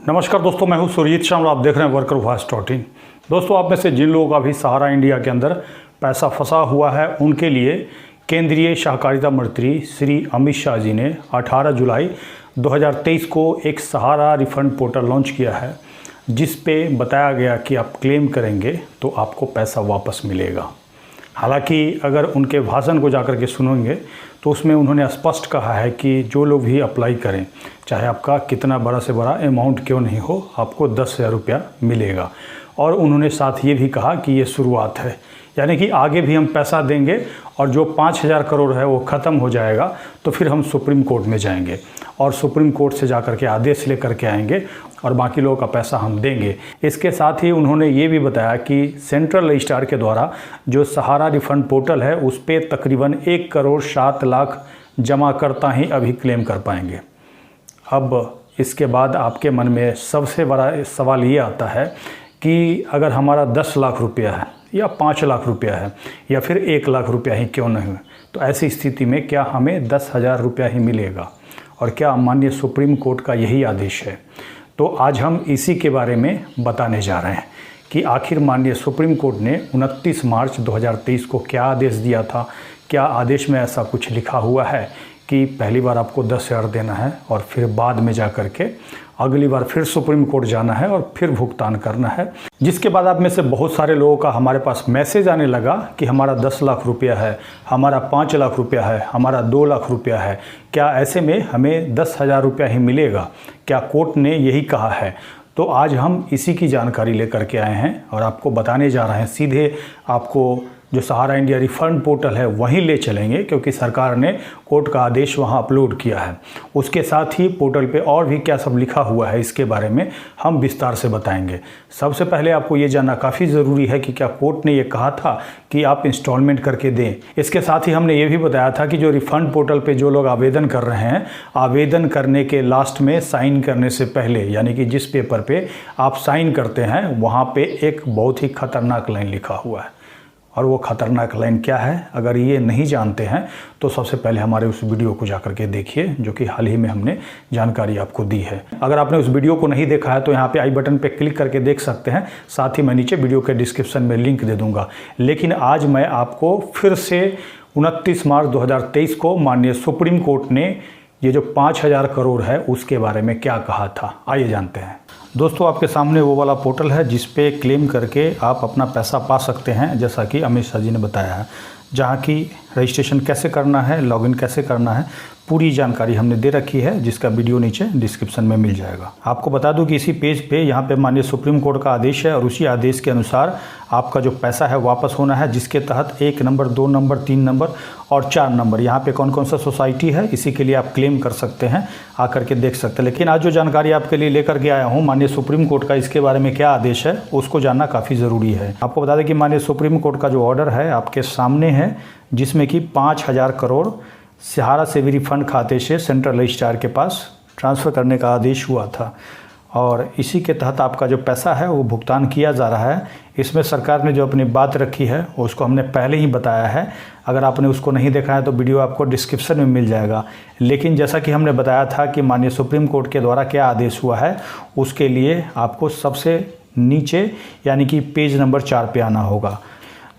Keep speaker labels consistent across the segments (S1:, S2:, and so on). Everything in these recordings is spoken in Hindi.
S1: नमस्कार दोस्तों, मैं हूं सुरजीत श्यामल। आप देख रहे हैं वर्कर वॉइस .in। दोस्तों, आप में से जिन लोगों का भी सहारा इंडिया के अंदर पैसा फंसा हुआ है, उनके लिए केंद्रीय सहकारिता मंत्री श्री अमित शाह जी ने 18 जुलाई 2023 को एक सहारा रिफंड पोर्टल लॉन्च किया है, जिस पे बताया गया कि आप क्लेम करेंगे तो आपको पैसा वापस मिलेगा। हालांकि अगर उनके भाषण को जाकर के सुनेंगे तो उसमें उन्होंने स्पष्ट कहा है कि जो लोग भी अप्लाई करें, चाहे आपका कितना बड़ा से बड़ा अमाउंट क्यों नहीं हो, आपको 10,000 रुपया मिलेगा। और उन्होंने साथ ये भी कहा कि ये शुरुआत है, यानी कि आगे भी हम पैसा देंगे और जो 5,000 करोड़ है वो ख़त्म हो जाएगा तो फिर हम सुप्रीम कोर्ट में जाएंगे और सुप्रीम कोर्ट से जाकर के आदेश लेकर के आएंगे और बाकी लोगों का पैसा हम देंगे। इसके साथ ही उन्होंने ये भी बताया कि सेंट्रल रजिस्ट्रार के द्वारा जो सहारा रिफंड पोर्टल है उस पर तकरीबन 1 करोड़ 7 लाख जमाकर्ता ही अभी क्लेम कर पाएंगे। अब इसके बाद आपके मन में सबसे बड़ा सवाल ये आता है कि अगर हमारा 10 लाख रुपया है या 5 लाख रुपया है या फिर 1 लाख रुपया ही क्यों नहीं, तो ऐसी स्थिति में क्या हमें 10,000 रुपया ही मिलेगा और क्या माननीय सुप्रीम कोर्ट का यही आदेश है? तो आज हम इसी के बारे में बताने जा रहे हैं कि आखिर माननीय सुप्रीम कोर्ट ने 29 मार्च 2023 को क्या आदेश दिया था। क्या आदेश में ऐसा कुछ लिखा हुआ है कि पहली बार आपको 10,000 देना है और फिर बाद में जा कर के अगली बार फिर सुप्रीम कोर्ट जाना है और फिर भुगतान करना है? जिसके बाद आप में से बहुत सारे लोगों का हमारे पास मैसेज आने लगा कि हमारा 10 लाख रुपया है, हमारा 5 लाख रुपया है, हमारा 2 लाख रुपया है, क्या ऐसे में हमें 10,000 रुपया ही मिलेगा? क्या कोर्ट ने यही कहा है? तो आज हम इसी की जानकारी लेकर के आए हैं और आपको बताने जा रहे हैं। सीधे आपको जो सहारा इंडिया रिफंड पोर्टल है वहीं ले चलेंगे, क्योंकि सरकार ने कोर्ट का आदेश वहां अपलोड किया है। उसके साथ ही पोर्टल पे और भी क्या सब लिखा हुआ है इसके बारे में हम विस्तार से बताएंगे। सबसे पहले आपको ये जानना काफ़ी ज़रूरी है कि क्या कोर्ट ने ये कहा था कि आप इंस्टॉलमेंट करके दें। इसके साथ ही हमने ये भी बताया था कि जो रिफंड पोर्टल पे जो लोग आवेदन कर रहे हैं, आवेदन करने के लास्ट में साइन करने से पहले, यानी कि जिस पेपर पे आप साइन करते हैं वहाँ पे एक बहुत ही खतरनाक लाइन लिखा हुआ है। और वो खतरनाक लाइन क्या है, अगर ये नहीं जानते हैं तो सबसे पहले हमारे उस वीडियो को जाकर के देखिए, जो कि हाल ही में हमने जानकारी आपको दी है। अगर आपने उस वीडियो को नहीं देखा है तो यहाँ पे आई बटन पे क्लिक करके देख सकते हैं। साथ ही मैं नीचे वीडियो के डिस्क्रिप्शन में लिंक दे दूंगा। लेकिन आज मैं आपको फिर से 29 मार्च 2023 को माननीय सुप्रीम कोर्ट ने ये जो 5,000 करोड़ है उसके बारे में क्या कहा था, आइए जानते हैं। दोस्तों, आपके सामने वो वाला पोर्टल है जिस पे क्लेम करके आप अपना पैसा पा सकते हैं, जैसा कि अमित शाह जी ने बताया है। जहाँ की रजिस्ट्रेशन कैसे करना है, लॉगिन कैसे करना है, पूरी जानकारी हमने दे रखी है, जिसका वीडियो नीचे डिस्क्रिप्शन में मिल जाएगा। आपको बता दूं कि इसी पेज पे यहाँ पे माननीय सुप्रीम कोर्ट का आदेश है और उसी आदेश के अनुसार आपका जो पैसा है वापस होना है, जिसके तहत 1 नंबर, 2 नंबर, 3 नंबर और 4 नंबर यहाँ पे कौन कौन सा सोसाइटी है, इसी के लिए आप क्लेम कर सकते हैं, आकर के देख सकते हैं। लेकिन आज जो जानकारी आपके लिए लेकर के आया हूँ माननीय सुप्रीम कोर्ट का, इसके बारे में क्या आदेश है उसको जानना काफ़ी ज़रूरी है। आपको बता दें कि माननीय सुप्रीम कोर्ट का जो ऑर्डर है आपके सामने है, जिसमें कि 5,000 करोड़ सहारा सेवी रिफंड खाते से सेंट्रल रजिस्ट्रार के पास ट्रांसफ़र करने का आदेश हुआ था और इसी के तहत आपका जो पैसा है वो भुगतान किया जा रहा है। इसमें सरकार ने जो अपनी बात रखी है उसको हमने पहले ही बताया है। अगर आपने उसको नहीं देखा है तो वीडियो आपको डिस्क्रिप्शन में मिल जाएगा। लेकिन जैसा कि हमने बताया था कि माननीय सुप्रीम कोर्ट के द्वारा क्या आदेश हुआ है, उसके लिए आपको सबसे नीचे यानी कि पेज नंबर 4 पे आना होगा,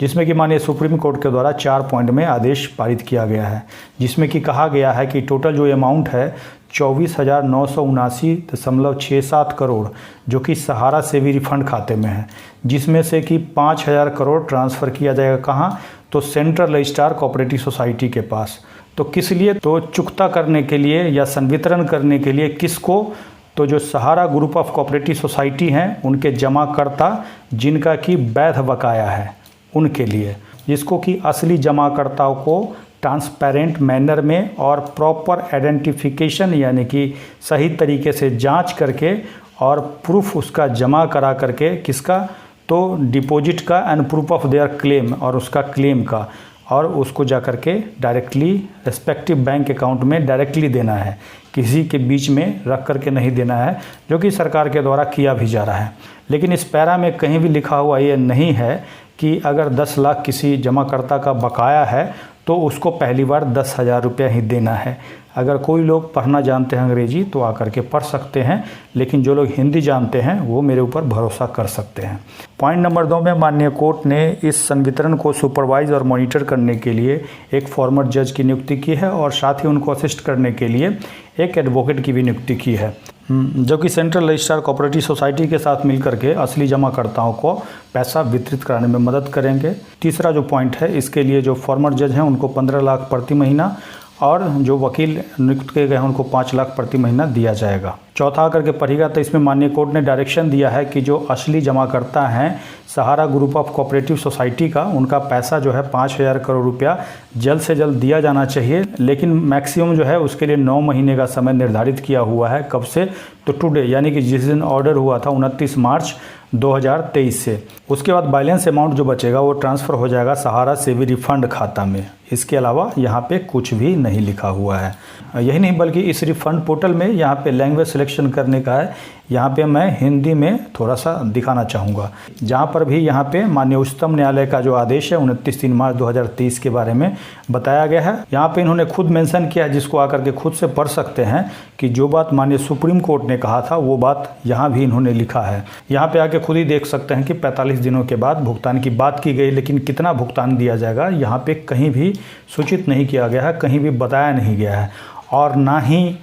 S1: जिसमें कि माननीय सुप्रीम कोर्ट के द्वारा 4 पॉइंट में आदेश पारित किया गया है, जिसमें कि कहा गया है कि टोटल जो अमाउंट है 24,979.67 करोड़ जो कि सहारा सेवी रिफंड खाते में है, जिसमें से कि 5,000 करोड़ ट्रांसफ़र किया जाएगा कहाँ, तो सेंट्रल रजिस्ट्रार कोऑपरेटिव सोसाइटी के पास। तो किस लिए, तो चुकता करने के लिए या संवितरण करने के लिए किसको, तो जो सहारा ग्रुप ऑफ कोऑपरेटिव सोसाइटी हैं उनके जमाकर्ता जिनका कि वैध बकाया है उनके लिए, जिसको कि असली जमाकर्ताओं को ट्रांसपेरेंट मैनर में और प्रॉपर आइडेंटिफिकेशन यानी कि सही तरीके से जांच करके और प्रूफ उसका जमा करा करके, किसका, तो डिपॉजिट का and proof of their claim और उसका क्लेम का, और उसको जा कर के डायरेक्टली रेस्पेक्टिव बैंक अकाउंट में डायरेक्टली देना है, किसी के बीच में रख करके नहीं देना है, जो कि सरकार के द्वारा किया भी जा रहा है। लेकिन इस पैरा में कहीं भी लिखा हुआ ये नहीं है कि अगर 10 लाख किसी जमाकर्ता का बकाया है तो उसको पहली बार 10,000 रुपया ही देना है। अगर कोई लोग पढ़ना जानते हैं अंग्रेजी तो आकर के पढ़ सकते हैं, लेकिन जो लोग हिंदी जानते हैं वो मेरे ऊपर भरोसा कर सकते हैं। पॉइंट नंबर 2 में माननीय कोर्ट ने इस संवितरण को सुपरवाइज और मॉनिटर करने के लिए एक फॉर्मर जज की नियुक्ति की है और साथ ही उनको असिस्ट करने के लिए एक एडवोकेट की भी नियुक्ति की है, जो कि सेंट्रल रजिस्ट्रार कोऑपरेटिव सोसाइटी के साथ मिलकर के असली जमाकर्ताओं को पैसा वितरित कराने में मदद करेंगे। तीसरा जो पॉइंट है, इसके लिए जो फॉर्मर जज हैं उनको 15 लाख प्रति महीना और जो वकील नियुक्त किए गए हैं उनको 5 लाख प्रति महीना दिया जाएगा। चौथा आकर के पढ़िएगा तो इसमें माननीय कोर्ट ने डायरेक्शन दिया है कि जो असली जमाकर्ता हैं सहारा ग्रुप ऑफ कोऑपरेटिव सोसाइटी का, उनका पैसा जो है 5,000 करोड़ रुपया जल्द से जल्द दिया जाना चाहिए, लेकिन मैक्सिमम जो है उसके लिए 9 महीने का समय निर्धारित किया हुआ है। कब से? तो टुडे, यानी कि जिस दिन ऑर्डर हुआ था 29 मार्च 2023 से। उसके बाद बैलेंस अमाउंट जो बचेगा वो ट्रांसफ़र हो जाएगा सहारा सेवी रिफंड खाता में। इसके अलावा यहाँ पे कुछ भी नहीं लिखा हुआ है। यही नहीं बल्कि इस रिफंड पोर्टल में यहाँ पे लैंग्वेज सिलेक्शन करने का है। यहाँ पे मैं हिंदी में थोड़ा सा दिखाना चाहूँगा, जहाँ पर भी यहाँ पे माननीय उच्चतम न्यायालय का जो आदेश है 29 मार्च 2023 के बारे में बताया गया है। यहाँ पे इन्होंने खुद मेंशन किया है, जिसको आकर के खुद से पढ़ सकते हैं कि जो बात माननीय सुप्रीम कोर्ट ने कहा था वो बात यहाँ भी इन्होंने लिखा है। यहाँ पे आके खुद ही देख सकते हैं कि 45 दिनों के बाद भुगतान की बात की गई, लेकिन कितना भुगतान दिया जाएगा यहाँ पे कहीं भी सूचित नहीं किया गया है, कहीं भी बताया नहीं गया है, और ना ही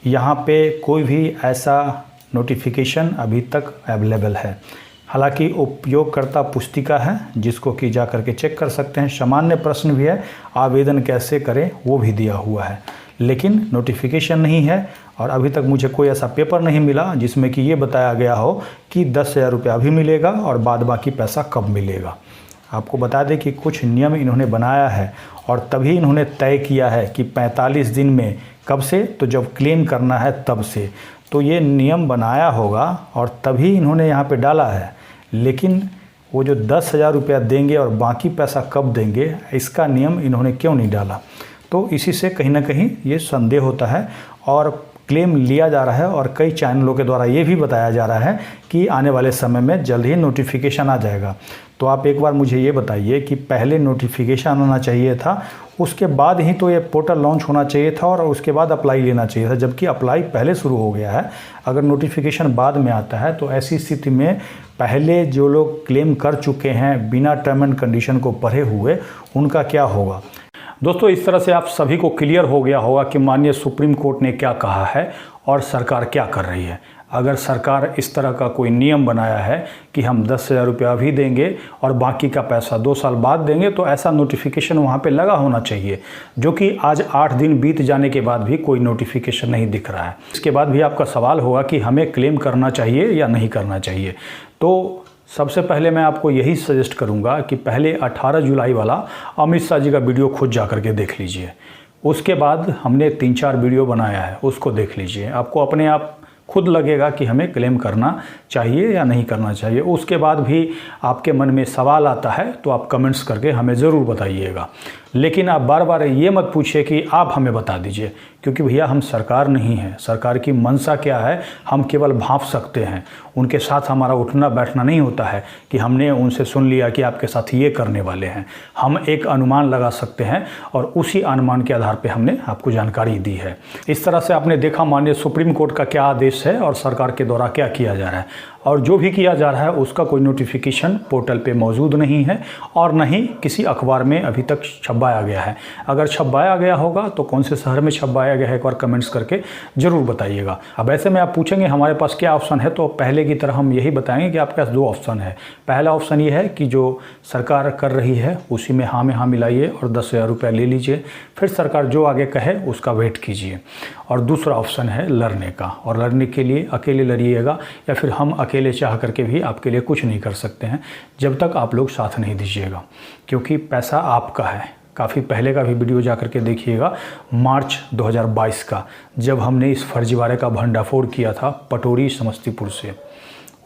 S1: यहाँ पे कोई भी ऐसा नोटिफिकेशन अभी तक अवेलेबल है। हालांकि उपयोगकर्ता पुस्तिका है जिसको कि जा करके चेक कर सकते हैं। सामान्य प्रश्न भी है, आवेदन कैसे करें वो भी दिया हुआ है, लेकिन नोटिफिकेशन नहीं है। और अभी तक मुझे कोई ऐसा पेपर नहीं मिला जिसमें कि ये बताया गया हो कि 10,000 रुपया अभी मिलेगा और बाद बाकी पैसा कब मिलेगा। आपको बता दें कि कुछ नियम इन्होंने बनाया है और तभी इन्होंने तय किया है कि 45 दिन में, कब से? तो जब क्लेम करना है तब से। तो ये नियम बनाया होगा और तभी इन्होंने यहाँ पे डाला है, लेकिन वो जो 10,000 रुपया देंगे और बाकी पैसा कब देंगे, इसका नियम इन्होंने क्यों नहीं डाला? तो इसी से कहीं ना कहीं ये संदेह होता है और क्लेम लिया जा रहा है। और कई चैनलों के द्वारा ये भी बताया जा रहा है कि आने वाले समय में जल्द ही नोटिफिकेशन आ जाएगा। तो आप एक बार मुझे ये बताइए कि पहले नोटिफिकेशन आना चाहिए था, उसके बाद ही तो ये पोर्टल लॉन्च होना चाहिए था और उसके बाद अप्लाई लेना चाहिए था, जबकि अप्लाई पहले शुरू हो गया है। अगर नोटिफिकेशन बाद में आता है तो ऐसी स्थिति में पहले जो लोग क्लेम कर चुके हैं बिना टर्म एंड कंडीशन को पढ़े हुए, उनका क्या होगा? दोस्तों, इस तरह से आप सभी को क्लियर हो गया होगा कि माननीय सुप्रीम कोर्ट ने क्या कहा है और सरकार क्या कर रही है। अगर सरकार इस तरह का कोई नियम बनाया है कि हम 10,000 रुपया अभी देंगे और बाकी का पैसा 2 साल बाद देंगे, तो ऐसा नोटिफिकेशन वहाँ पे लगा होना चाहिए, जो कि आज 8 दिन बीत जाने के बाद भी कोई नोटिफिकेशन नहीं दिख रहा है। इसके बाद भी आपका सवाल होगा कि हमें क्लेम करना चाहिए या नहीं करना चाहिए। तो सबसे पहले मैं आपको यही सजेस्ट करूंगा कि पहले 18 जुलाई वाला अमित शाह जी का वीडियो खुद जा करके देख लीजिए। उसके बाद हमने 3-4 वीडियो बनाया है, उसको देख लीजिए। आपको अपने आप खुद लगेगा कि हमें क्लेम करना चाहिए या नहीं करना चाहिए। उसके बाद भी आपके मन में सवाल आता है तो आप कमेंट्स करके हमें ज़रूर बताइएगा, लेकिन आप बार बार ये मत पूछिए कि आप हमें बता दीजिए, क्योंकि भैया हम सरकार नहीं हैं। सरकार की मंशा क्या है हम केवल भांप सकते हैं, उनके साथ हमारा उठना बैठना नहीं होता है कि हमने उनसे सुन लिया कि आपके साथ ये करने वाले हैं। हम एक अनुमान लगा सकते हैं और उसी अनुमान के आधार पर हमने आपको जानकारी दी है। इस तरह से आपने देखा माननीय सुप्रीम कोर्ट का क्या आदेश है और सरकार के द्वारा क्या किया जा रहा है, और जो भी किया जा रहा है उसका कोई नोटिफिकेशन पोर्टल पे मौजूद नहीं है और न ही किसी अखबार में अभी तक छपवाया गया है। अगर छपवाया गया होगा तो कौन से शहर में छपवाया गया है, एक बार कमेंट्स करके ज़रूर बताइएगा। अब ऐसे में आप पूछेंगे हमारे पास क्या ऑप्शन है, तो पहले की तरह हम यही बताएंगे कि आपके पास 2 ऑप्शन है। पहला ऑप्शन ये है कि जो सरकार कर रही है उसी में हाँ में हाँ मिलाइए और 10,000 रुपया ले लीजिए, फिर सरकार जो आगे कहे उसका वेट कीजिए। और दूसरा ऑप्शन है लड़ने का, और लड़ने के लिए अकेले लड़िएगा या फिर हम अकेले चाह करके भी आपके लिए कुछ नहीं कर सकते हैं जब तक आप लोग साथ नहीं दीजिएगा, क्योंकि पैसा आपका है। काफ़ी पहले का भी वीडियो जा करके देखिएगा, मार्च 2022 का, जब हमने इस फर्जीवाड़े का भंडाफोड़ किया था पटोरी समस्तीपुर से।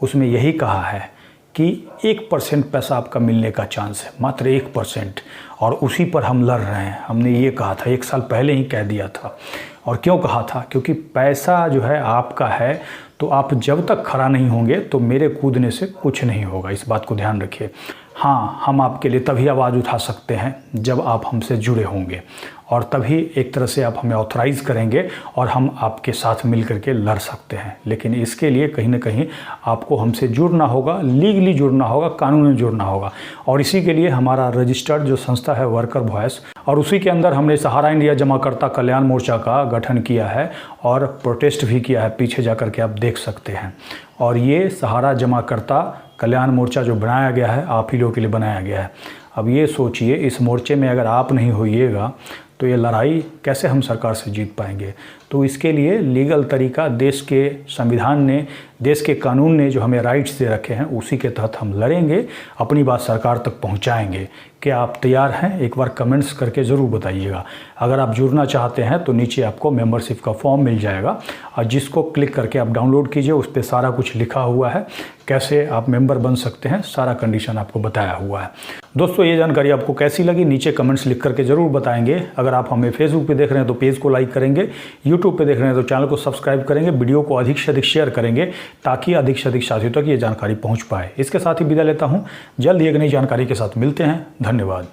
S1: उसमें यही कहा है कि 1% पैसा आपका मिलने का चांस है, मात्र 1%, और उसी पर हम लड़ रहे हैं। हमने ये कहा था, 1 साल पहले ही कह दिया था। और क्यों कहा था? क्योंकि पैसा जो है आपका है, तो आप जब तक खड़ा नहीं होंगे तो मेरे कूदने से कुछ नहीं होगा। इस बात को ध्यान रखिए। हाँ, हम आपके लिए तभी आवाज़ उठा सकते हैं जब आप हमसे जुड़े होंगे, और तभी एक तरह से आप हमें ऑथराइज़ करेंगे और हम आपके साथ मिल करके लड़ सकते हैं। लेकिन इसके लिए कहीं ना कहीं आपको हमसे जुड़ना होगा, लीगली जुड़ना होगा, कानूनी जुड़ना होगा। और इसी के लिए हमारा रजिस्टर्ड जो संस्था है वर्कर वॉइस, और उसी के अंदर हमने सहारा इंडिया जमाकर्ता कल्याण मोर्चा का गठन किया है और प्रोटेस्ट भी किया है। पीछे जा कर के आप देख सकते हैं। और ये सहारा जमाकर्ता कल्याण मोर्चा जो बनाया गया है, आप ही लोगों के लिए बनाया गया है। अब ये सोचिए, इस मोर्चे में अगर आप नहीं होइएगा तो ये लड़ाई कैसे हम सरकार से जीत पाएंगे। तो इसके लिए लीगल तरीका देश के संविधान ने, देश के कानून ने जो हमें राइट्स दे रखे हैं, उसी के तहत हम लड़ेंगे, अपनी बात सरकार तक पहुंचाएंगे। क्या आप तैयार हैं? एक बार कमेंट्स करके ज़रूर बताइएगा। अगर आप जुड़ना चाहते हैं तो नीचे आपको मेंबरशिप का फॉर्म मिल जाएगा, और जिसको क्लिक करके आप डाउनलोड कीजिए। उस पर सारा कुछ लिखा हुआ है, कैसे आप मेंबर बन सकते हैं, सारा कंडीशन आपको बताया हुआ है। दोस्तों, ये जानकारी आपको कैसी लगी नीचे कमेंट्स लिख करके ज़रूर बताएंगे। अगर आप हमें फेसबुक पे देख रहे हैं तो पेज को लाइक करेंगे, यूट्यूब पे देख रहे हैं तो चैनल को सब्सक्राइब करेंगे, वीडियो को अधिक से अधिक शेयर करेंगे ताकि अधिक से अधिक साथियों तक ये जानकारी पहुंच पाए। इसके साथ ही विदा लेता हूं। जल्द ही एक नई जानकारी के साथ मिलते हैं। धन्यवाद।